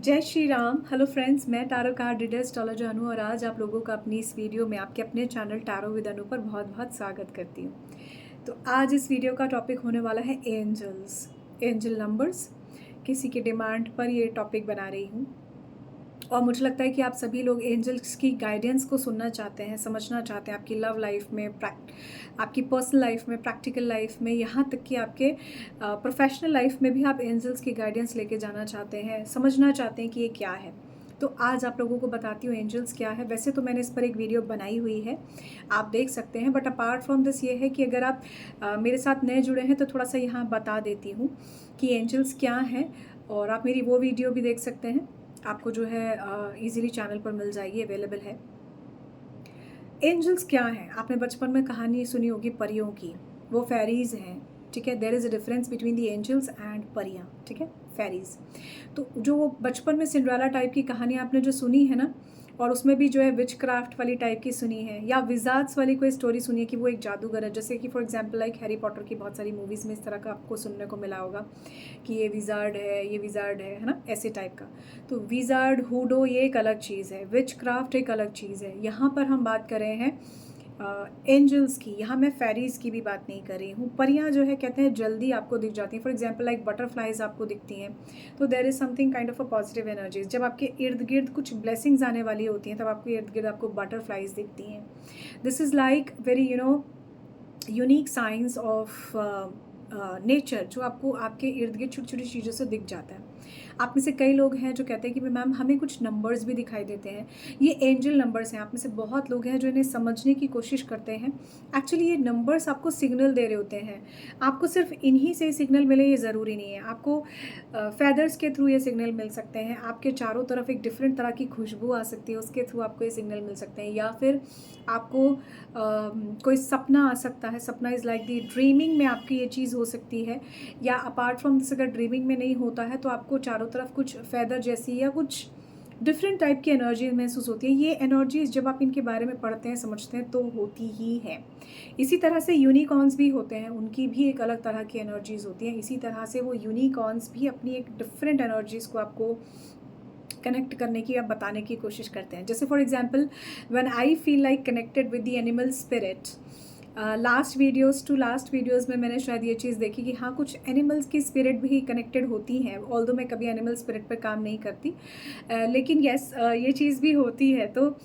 जय Shri Ram. Hello friends, मैं tarot card reader astrologer अनु और आज आप लोगों का अपनी इस वीडियो में आपके अपने चैनल टैरो विद अनु पर बहुत बहुत स्वागत करती हूँ। तो आज इस वीडियो का टॉपिक होने वाला है एंजल्स, एंजल नंबर्स। किसी की डिमांड पर ये टॉपिक बना रही हूँ और मुझे लगता है कि आप सभी लोग एंजल्स की गाइडेंस को सुनना चाहते हैं, समझना चाहते हैं आपकी लव लाइफ में, आपकी पर्सनल लाइफ में, प्रैक्टिकल लाइफ में, यहाँ तक कि आपके प्रोफेशनल लाइफ में भी आप एंजल्स की गाइडेंस लेके जाना चाहते हैं, समझना चाहते हैं कि ये क्या है। तो आज आप लोगों को बताती हूँ एंजल्स क्या है। वैसे तो मैंने इस पर एक वीडियो बनाई हुई है, आप देख सकते हैं, बट अपार्ट फ्रॉम दिस ये है कि अगर आप मेरे साथ नए जुड़े हैं तो थोड़ा सा यहाँ बता देती हूँ कि एंजल्स क्या हैं, और आप मेरी वो वीडियो भी देख सकते हैं, आपको जो है इजीली चैनल पर मिल जाएगी, अवेलेबल है। एंजल्स क्या हैं? आपने बचपन में कहानी सुनी होगी परियों की, वो फेरीज हैं, ठीक है। There is a difference between the angels and परियां, ठीक है, फेरीज। तो जो वो बचपन में सिंड्रेला टाइप की कहानी आपने जो सुनी है ना, और उसमें भी जो है विच क्राफ्ट वाली टाइप की सुनी है, या विजार्ड्स वाली कोई स्टोरी सुनी है कि वो एक जादूगर है, जैसे कि for example like Harry Potter की बहुत सारी मूवीज़ में इस तरह का आपको सुनने को मिला होगा कि ये विजार्ड है, ये विजार्ड है ना, ऐसे टाइप का। तो विजार्ड, हुडो ये एक अलग चीज़ है, विच क्राफ्ट एक अलग चीज़ है। यहाँ पर हम बात कर रहे हैं एंजल्स की। यहाँ मैं फेरीज की भी बात नहीं कर रही हूँ। परियाँ जो है कहते हैं जल्दी आपको दिख जाती हैं, फॉर एग्जांपल लाइक बटरफ्लाइज आपको दिखती हैं, तो there is something kind of a positive energies. जब आपके इर्द गिर्द कुछ ब्लेसिंग्स आने वाली होती हैं तब आपके इर्द गिर्द आपको बटरफ्लाइज दिखती हैं। This is like very unique science of nature, जो आपको आपके इर्द गिर्द छोटी छोटी चीज़ों से दिख जाता है। आप में से कई लोग हैं जो कहते हैं कि मैम हमें कुछ नंबर्स भी दिखाई देते हैं, ये एंजल नंबर्स हैं। आप में से बहुत लोग हैं जो इन्हें समझने की कोशिश करते हैं। एक्चुअली ये नंबर्स आपको सिग्नल दे रहे होते हैं, आपको सिर्फ इन्हीं से सिग्नल मिले ये ज़रूरी नहीं है। आपको फैदर्स के थ्रू ये सिग्नल मिल सकते हैं, आपके चारों तरफ एक डिफरेंट तरह की खुशबू आ सकती है, उसके थ्रू आपको ये सिग्नल मिल सकते हैं, या फिर आपको कोई सपना आ सकता है। सपना इज़ लाइक दी ड्रीमिंग में आपकी ये चीज़ हो सकती है, या अपार्ट फ्रॉम दिस अगर ड्रीमिंग में नहीं होता है तो आपको चारों तरफ कुछ फैदर जैसी या कुछ डिफरेंट टाइप की एनर्जी महसूस होती है। ये एनर्जीज जब आप इनके बारे में पढ़ते हैं, समझते हैं, तो होती ही है। इसी तरह से यूनिकॉर्न्स भी होते हैं, उनकी भी एक अलग तरह की एनर्जीज होती हैं। इसी तरह से वो यूनिकॉर्न्स भी अपनी एक डिफरेंट एनर्जीज को आपको कनेक्ट करने की या बताने की कोशिश करते हैं। जैसे for example when I feel like connected with the animal spirit, last videos में मैंने शायद ये चीज़ देखी कि हाँ, कुछ एनिमल्स की स्पिरिट भी कनेक्टेड होती हैं। ऑल्दो मैं कभी एनिमल स्पिरिट पर काम नहीं करती, लेकिन येस ये चीज़ भी होती है। तो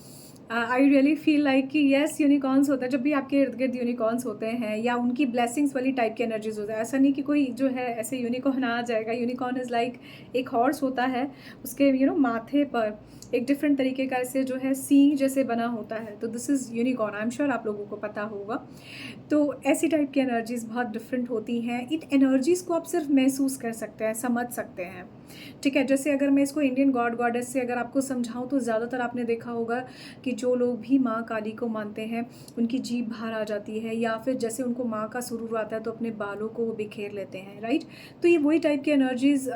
आई रियली फील लाइक कि येस, यूनिकॉर्न्स होता है। जब भी आपके इर्द गिर्द यूनिकॉर्न्स होते हैं या उनकी ब्लेसिंग्स वाली टाइप की एनर्जीज होता है, ऐसा नहीं कि कोई जो है ऐसे यूनिकॉर्न आ जाएगा। यूनिकॉर्न इज़ लाइक एक हॉर्स होता है, उसके माथे पर एक डिफरेंट तरीके का ऐसे जो है सींग जैसे बना होता है, तो this is unicorn. I am sure आप लोगों को पता होगा। तो ऐसी टाइप की एनर्जीज़ बहुत डिफरेंट होती हैं। इन एनर्जीज़ को आप सिर्फ महसूस कर सकते हैं, समझ सकते हैं, ठीक है। जैसे अगर मैं इसको इंडियन गॉड गॉडेस से अगर आपको समझाऊं, तो ज़्यादातर आपने देखा होगा कि जो लोग भी माँ काली को मानते हैं उनकी जीभ बाहर आ जाती है, या फिर जैसे उनको माँ का सुरूर आता है तो अपने बालों को वो बिखेर लेते हैं, राइट। तो ये वही टाइप की एनर्जीज़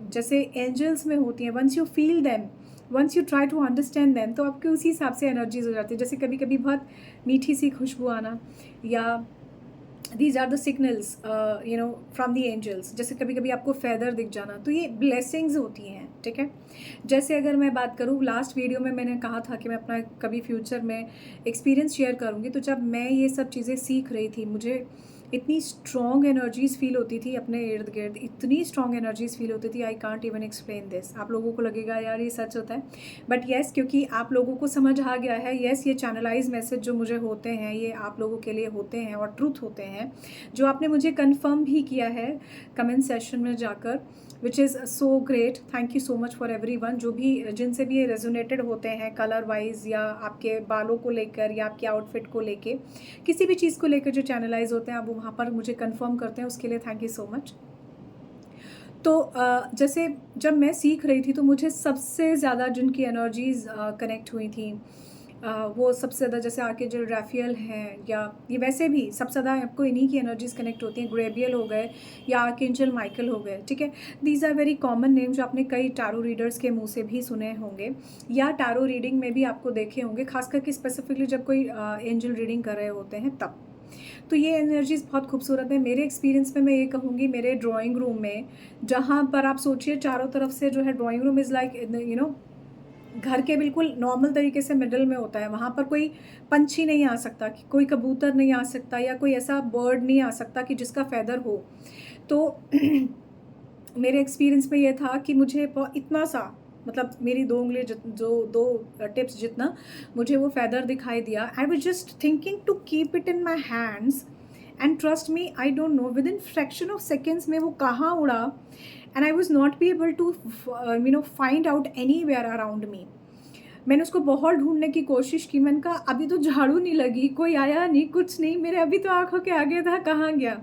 जैसे एंजल्स में होती हैं। Once you feel them, once you try to understand them, तो आपके उसी हिसाब से एनर्जीज हो जाती है। जैसे कभी कभी बहुत मीठी सी खुशबू आना, या these are the signals from the angels. जैसे कभी कभी आपको फैदर दिख जाना, तो ये ब्लेसिंग्स होती हैं, ठीक है। जैसे अगर मैं बात करूँ, लास्ट वीडियो में मैंने कहा था कि मैं अपना कभी फ्यूचर में एक्सपीरियंस शेयर करूँगी। तो जब मैं ये सब चीज़ें सीख रही थी, मुझे इतनी स्ट्रॉन्ग एनर्जीज़ फील होती थी अपने इर्द गिर्द, इतनी स्ट्रॉन्ग एनर्जीज़ फील होती थी, I can't even explain this. आप लोगों को लगेगा यार ये सच होता है, बट येस, क्योंकि आप लोगों को समझ आ गया है। येस, ये चैनलाइज मैसेज जो मुझे होते हैं ये आप लोगों के लिए होते हैं और ट्रूथ होते हैं, जो आपने मुझे कन्फर्म भी किया है कमेंट सेशन में जाकर, which is so great. Thank you so much for everyone, जो भी जिनसे भी ये रेजोनेटेड होते हैं कलर वाइज, या आपके बालों को लेकर, या आपके आउटफिट को लेके, किसी भी चीज़ को लेकर जो चैनलाइज होते हैं, आप वहाँ पर मुझे कंफर्म करते हैं, उसके लिए थैंक यू सो मच। तो जैसे जब मैं सीख रही थी तो मुझे सबसे ज़्यादा जिनकी एनर्जीज़ कनेक्ट हुई थी, वो सबसे ज़्यादा जैसे आर्कएंजल राफेल हैं, या ये वैसे भी सबसे ज़्यादा आपको इन्हीं की एनर्जीज़ कनेक्ट होती हैं। ग्रेबियल हो गए या आर्कएंजल माइकल हो गए, ठीक है। These are very common name जो आपने कई टैरो रीडर्स के मुंह से भी सुने होंगे, या टैरो रीडिंग में भी आपको देखे होंगे, खास करके स्पेसिफिकली जब कोई एंजल रीडिंग कर रहे होते हैं तब। तो ये एनर्जीज़ बहुत खूबसूरत है। मेरे एक्सपीरियंस में मैं ये कहूँगी, मेरे ड्राइंग रूम में, जहाँ पर आप सोचिए चारों तरफ से जो है ड्राइंग रूम इज़ लाइक घर के बिल्कुल नॉर्मल तरीके से मिडल में होता है। वहाँ पर कोई पंछी नहीं आ सकता, कि कोई कबूतर नहीं आ सकता, या कोई ऐसा बर्ड नहीं आ सकता कि जिसका फ़ेदर हो। तो मेरे एक्सपीरियंस में ये था कि मुझे इतना सा, मतलब मेरी 2 उँगली जो 2 टिप्स जितना मुझे वो फ़ेदर दिखाई दिया। I was just thinking to keep it in my hands, and trust me, I don't know, within fraction of seconds में वो कहाँ उड़ा, and I was not be able to find out anywhere around me. मैंने उसको बहुत ढूँढने की कोशिश की। मैंने कहा अभी तो झाड़ू नहीं लगी, कोई आया नहीं, कुछ नहीं, मेरे अभी तो आँखों के आगे था, कहाँ गया?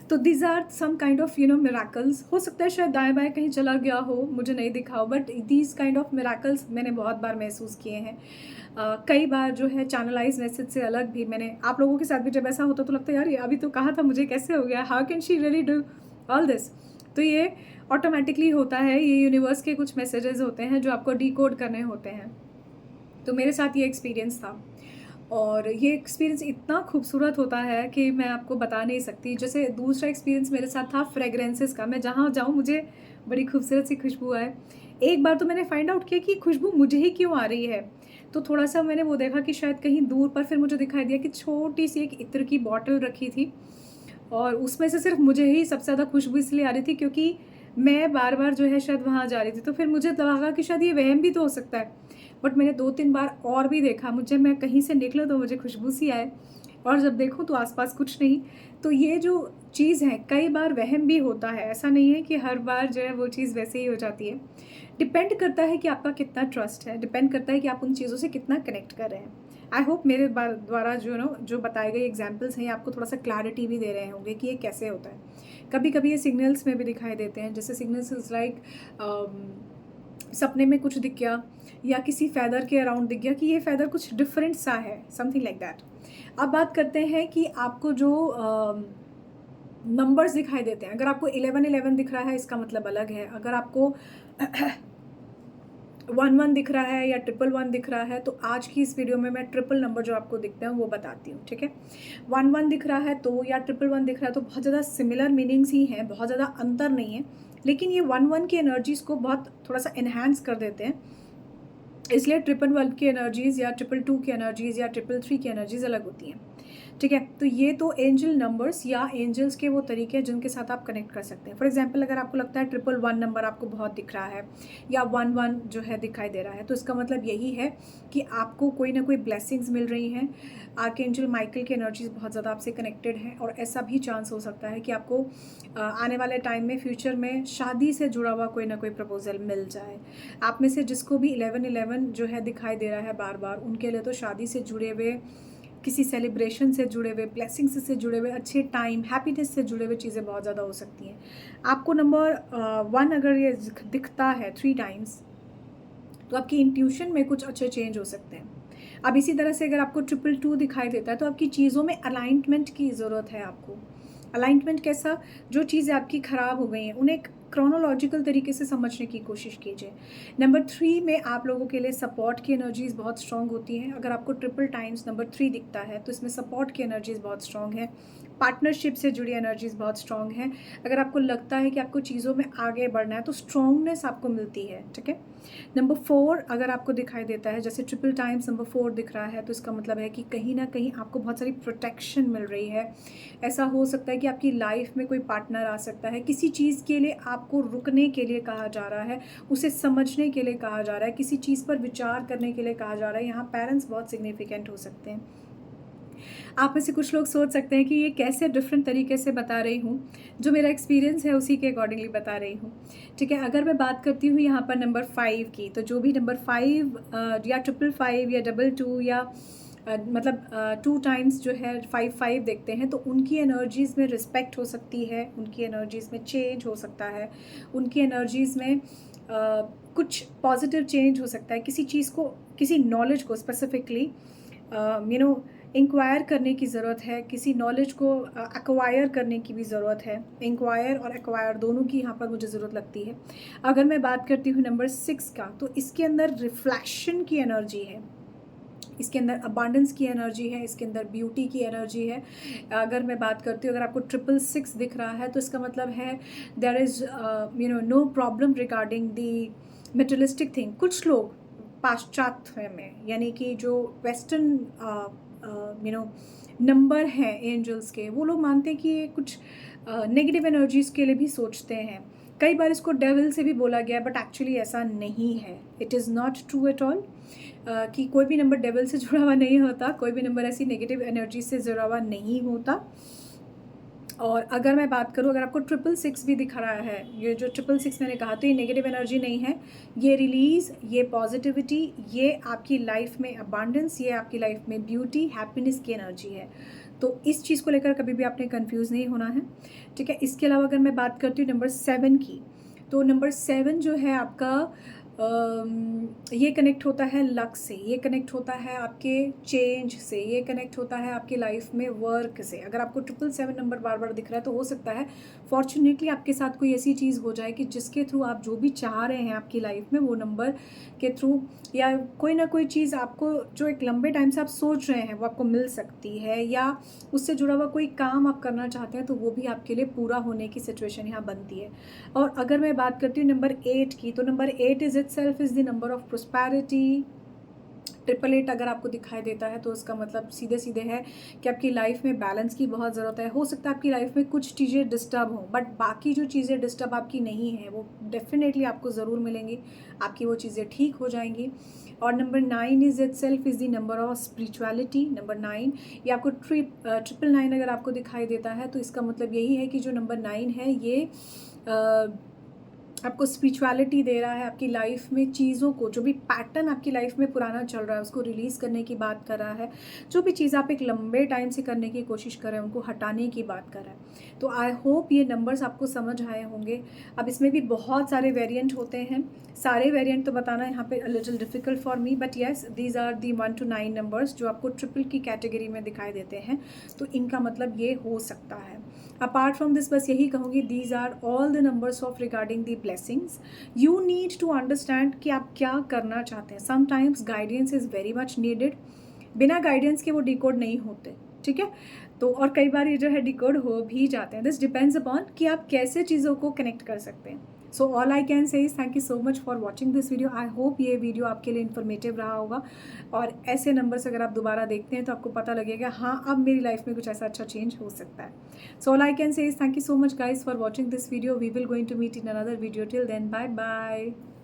तो these are some kind of miracles. हो सकता है शायद दाएं बाएं कहीं चला गया हो, मुझे नहीं दिखा हो, but these kind of miracles मैंने बहुत बार महसूस किए हैं। कई बार जो है चैनलाइज मैसेज से अलग भी मैंने, आप लोगों के साथ भी जब ऐसा होता तो लगता है यार ये अभी तो कहा था, मुझे कैसे हो गया, how can she really do all this. तो ये ऑटोमेटिकली होता है, ये यूनिवर्स के कुछ मैसेजेस होते हैं जो आपको डिकोड करने होते हैं। तो मेरे साथ ये एक्सपीरियंस था, और ये एक्सपीरियंस इतना खूबसूरत होता है कि मैं आपको बता नहीं सकती। जैसे दूसरा एक्सपीरियंस मेरे साथ था फ्रेगरेंसेस का। मैं जहाँ जाऊँ मुझे बड़ी खूबसूरत सी खुशबू आए। एक बार तो मैंने फाइंड आउट किया कि खुशबू मुझे ही क्यों आ रही है। तो थोड़ा-सा मैंने वो देखा कि शायद कहीं दूर पर, फिर मुझे दिखाई दिया कि छोटी-सी एक इत्र की बॉटल रखी थी, और उसमें से सिर्फ मुझे ही सबसे ज़्यादा खुशबू इसलिए आ रही थी क्योंकि मैं बार-बार जो है शायद वहाँ जा रही थी। तो फिर मुझे लगा कि शायद ये वहम भी तो हो सकता है। बट मैंने 2-3 बार और भी देखा, मैं कहीं से निकलूँ तो मुझे खुशबू सी आए, और जब देखूँ तो आस-पास कुछ नहीं। तो ये जो चीज़ है, कई बार वहम भी होता है, ऐसा नहीं है कि हर बार जो है वो चीज़ वैसे ही हो जाती है। डिपेंड करता है कि आपका कितना ट्रस्ट है, डिपेंड करता है कि आप उन चीज़ों से कितना कनेक्ट कर रहे हैं। आई होप मेरे द्वारा जो बताए गए एग्जाम्पल्स हैं, आपको थोड़ा सा क्लैरिटी भी दे रहे होंगे कि ये कैसे होता है। कभी कभी ये सिग्नल्स में भी दिखाई देते हैं, जैसे सिग्नल्स इज़ लाइक सपने में कुछ दिख गया, या किसी फैदर के अराउंड दिख गया कि ये फैदर कुछ डिफरेंट सा है, समथिंग लाइक दैट। अब बात करते हैं कि आपको जो नंबर्स दिखाई देते हैं। अगर आपको 1111 दिख रहा है, इसका मतलब अलग है। अगर आपको 11 दिख रहा है या 111 दिख रहा है, तो आज की इस वीडियो में मैं ट्रिपल नंबर जो आपको दिखते हैं वो बताती हूँ, ठीक है। 11 दिख रहा है तो, या 111 दिख रहा है तो, बहुत ज़्यादा सिमिलर मीनिंग्स ही हैं, बहुत ज़्यादा अंतर नहीं है, लेकिन ये 11 की एनर्जीज़ को बहुत थोड़ा सा इन्हांस कर देते हैं। इसलिए 111 की एनर्जीज़ या 222 की एनर्जीज़ या 333 की एनर्जीज़ अलग होती हैं, ठीक है। तो ये तो एंजल नंबर्स या एंजल्स के वो तरीके हैं जिनके साथ आप कनेक्ट कर सकते हैं। फॉर एग्जांपल, अगर आपको लगता है 111 नंबर आपको बहुत दिख रहा है, या 11 जो है दिखाई दे रहा है, तो इसका मतलब यही है कि आपको कोई ना कोई ब्लेसिंग्स मिल रही हैं। आर्कएंजल माइकल की एनर्जीज बहुत ज़्यादा आपसे कनेक्टेड हैं, और ऐसा भी चांस हो सकता है कि आपको आने वाले टाइम में, फ्यूचर में, शादी से जुड़ा हुआ कोई ना कोई प्रपोजल मिल जाए। आप में से जिसको भी 1111 जो है दिखाई दे रहा है बार बार, उनके लिए तो शादी से जुड़े हुए, किसी सेलिब्रेशन से जुड़े हुए, ब्लेसिंग्स से जुड़े हुए, अच्छे टाइम, हैप्पीनेस से जुड़े हुए चीज़ें बहुत ज़्यादा हो सकती हैं। आपको नंबर 1 अगर ये दिखता है 3 टाइम्स, तो आपकी इंट्यूशन में कुछ अच्छे चेंज हो सकते हैं। अब इसी तरह से अगर आपको 222 दिखाई देता है, तो आपकी चीज़ों में अलाइनमेंट की ज़रूरत है आपको। अलाइनमेंट कैसा? जो चीज़ें आपकी ख़राब हो गई हैं, उन्हें क्रोनोलॉजिकल तरीके से समझने की कोशिश कीजिए। नंबर 3 में आप लोगों के लिए सपोर्ट की एनर्जीज़ बहुत स्ट्रॉन्ग होती हैं। अगर आपको ट्रिपल टाइम्स नंबर 3 दिखता है, तो इसमें सपोर्ट की एनर्जीज़ बहुत स्ट्रॉन्ग है, पार्टनरशिप से जुड़ी एनर्जीज़ बहुत स्ट्रॉन्ग हैं। अगर आपको लगता है कि आपको चीज़ों में आगे बढ़ना है, तो स्ट्रॉन्गनेस आपको मिलती है, ठीक है। नंबर 4 अगर आपको दिखाई देता है, जैसे ट्रिपल टाइम्स नंबर 4 दिख रहा है, तो इसका मतलब है कि कहीं ना कहीं आपको बहुत सारी प्रोटेक्शन मिल रही है। ऐसा हो सकता है कि आपकी लाइफ में कोई पार्टनर आ सकता है, किसी चीज़ के लिए आपको रुकने के लिए कहा जा रहा है, उसे समझने के लिए कहा जा रहा है, किसी चीज़ पर विचार करने के लिए कहा जा रहा है। यहाँ पेरेंट्स बहुत सिग्निफिकेंट हो सकते हैं। आप में से कुछ लोग सोच सकते हैं कि ये कैसे डिफरेंट तरीके से बता रही हूँ, जो मेरा एक्सपीरियंस है उसी के अकॉर्डिंगली बता रही हूँ, ठीक है। अगर मैं बात करती हूँ यहाँ पर नंबर 5 की, तो जो भी नंबर 5 या 555 या 22 या मतलब 2 टाइम्स जो है 5 देखते हैं, तो उनकी एनर्जीज़ में रिस्पेक्ट हो सकती है, उनकी एनर्जीज़ में चेंज हो सकता है, उनकी एनर्जीज़ में कुछ पॉजिटिव चेंज हो सकता है। किसी चीज़ को, किसी नॉलेज को स्पेसिफिकली इंक्वायर करने की ज़रूरत है, किसी नॉलेज को एक्वायर करने की भी ज़रूरत है। इंक्वायर और एक्वायर दोनों की यहाँ पर मुझे ज़रूरत लगती है। अगर मैं बात करती हूँ नंबर 6 का, तो इसके अंदर रिफ्लेक्शन की एनर्जी है। इसके अंदर अबांडेंस की एनर्जी है, इसके अंदर ब्यूटी की एनर्जी है। अगर मैं बात करती हूँ, अगर आपको 666 दिख रहा है तो इसका मतलब है there is no problem regarding the materialistic thing. कुछ लोग पाश्चात्य में, यानी कि जो वेस्टर्न नंबर हैं एंजल्स के, वो लोग मानते हैं कि ये कुछ नेगेटिव एनर्जीज़ के लिए भी सोचते हैं। कई बार इसको डेविल से भी बोला गया है, बट एक्चुअली ऐसा नहीं है। It is not true at all कि कोई भी नंबर डेविल से जुड़ा हुआ नहीं होता, कोई भी नंबर ऐसी नेगेटिव एनर्जी से जुड़ा हुआ नहीं होता। और अगर मैं बात करूँ, अगर आपको 666 भी दिख रहा है, ये जो 666 मैंने कहा, तो ये नेगेटिव एनर्जी नहीं है। ये रिलीज़, ये पॉजिटिविटी, ये आपकी लाइफ में अबांडेंस, ये आपकी लाइफ में ब्यूटी, हैप्पीनेस की एनर्जी है। तो इस चीज़ को लेकर कभी भी आपने कंफ्यूज नहीं होना है, ठीक है। इसके अलावा अगर मैं बात करती हूँ नंबर 7 की, तो नंबर 7 जो है आपका ये कनेक्ट होता है लक से, ये कनेक्ट होता है आपके चेंज से, ये कनेक्ट होता है आपकी लाइफ में वर्क से। अगर आपको 777 नंबर बार बार दिख रहा है तो हो सकता है फॉर्चुनेटली आपके साथ कोई ऐसी चीज़ हो जाए कि जिसके थ्रू आप जो भी चाह रहे हैं आपकी लाइफ में, वो नंबर के थ्रू या कोई ना कोई चीज़ आपको जो एक लंबे टाइम से आप सोच रहे हैं वो आपको मिल सकती है, या उससे जुड़ा हुआ कोई काम आप करना चाहते हैं तो वो भी आपके लिए पूरा होने की सिचुएशन यहाँ बनती है। और अगर मैं बात करती हूँ नंबर 8 की, तो number 8 is itself is the number of prosperity. 888 अगर आपको दिखाई देता है तो उसका मतलब सीधे सीधे है कि आपकी लाइफ में बैलेंस की बहुत ज़रूरत है। हो सकता है आपकी लाइफ में कुछ चीज़ें डिस्टर्ब हों, बट बाकी जो चीज़ें डिस्टर्ब आपकी नहीं हैं वो डेफिनेटली आपको ज़रूर मिलेंगी, आपकी वो चीज़ें ठीक हो जाएंगी। और number 9 is itself is the number of spirituality. Number 9 ये आपको 999 अगर आपको दिखाई देता है तो इसका मतलब यही है कि जो नंबर 9 है ये आपको स्पिरिचुअलिटी दे रहा है, आपकी लाइफ में चीज़ों को, जो भी पैटर्न आपकी लाइफ में पुराना चल रहा है उसको रिलीज़ करने की बात कर रहा है। जो भी चीज़ आप एक लंबे टाइम से करने की कोशिश कर रहे हैं उनको हटाने की बात कर रहा है। तो आई होप ये नंबर्स आपको समझ आए होंगे। अब इसमें भी बहुत सारे वेरिएंट होते हैं, सारे वेरिएंट तो बताना यहाँ पे a little difficult for me, but yes these are the 1 to 9 numbers जो आपको ट्रिपल की कैटेगरी में दिखाई देते हैं। तो इनका मतलब ये हो सकता है। अपार्ट फ्रॉम दिस बस यही कहूँगी, these are all the numbers of regarding the blessings. You need to understand कि आप क्या करना चाहते हैं। Sometimes guidance is very much needed. बिना गाइडेंस के वो डिकोड नहीं होते, ठीक है। तो और कई बार ये जो है डिकोड हो भी जाते हैं। दिस डिपेंड्स अपॉन कि आप कैसे चीज़ों को कनेक्ट कर सकते हैं। So all I can say is thank you so much for watching this video. I hope ये वीडियो आपके लिए इन्फॉर्मेटिव रहा होगा, और ऐसे नंबर्स अगर आप दोबारा देखते हैं तो आपको पता लगेगा हाँ अब मेरी लाइफ में कुछ ऐसा अच्छा चेंज हो सकता है। So all I can say is thank you so much guys for watching this video. We will going to meet in another video. Till then, bye bye.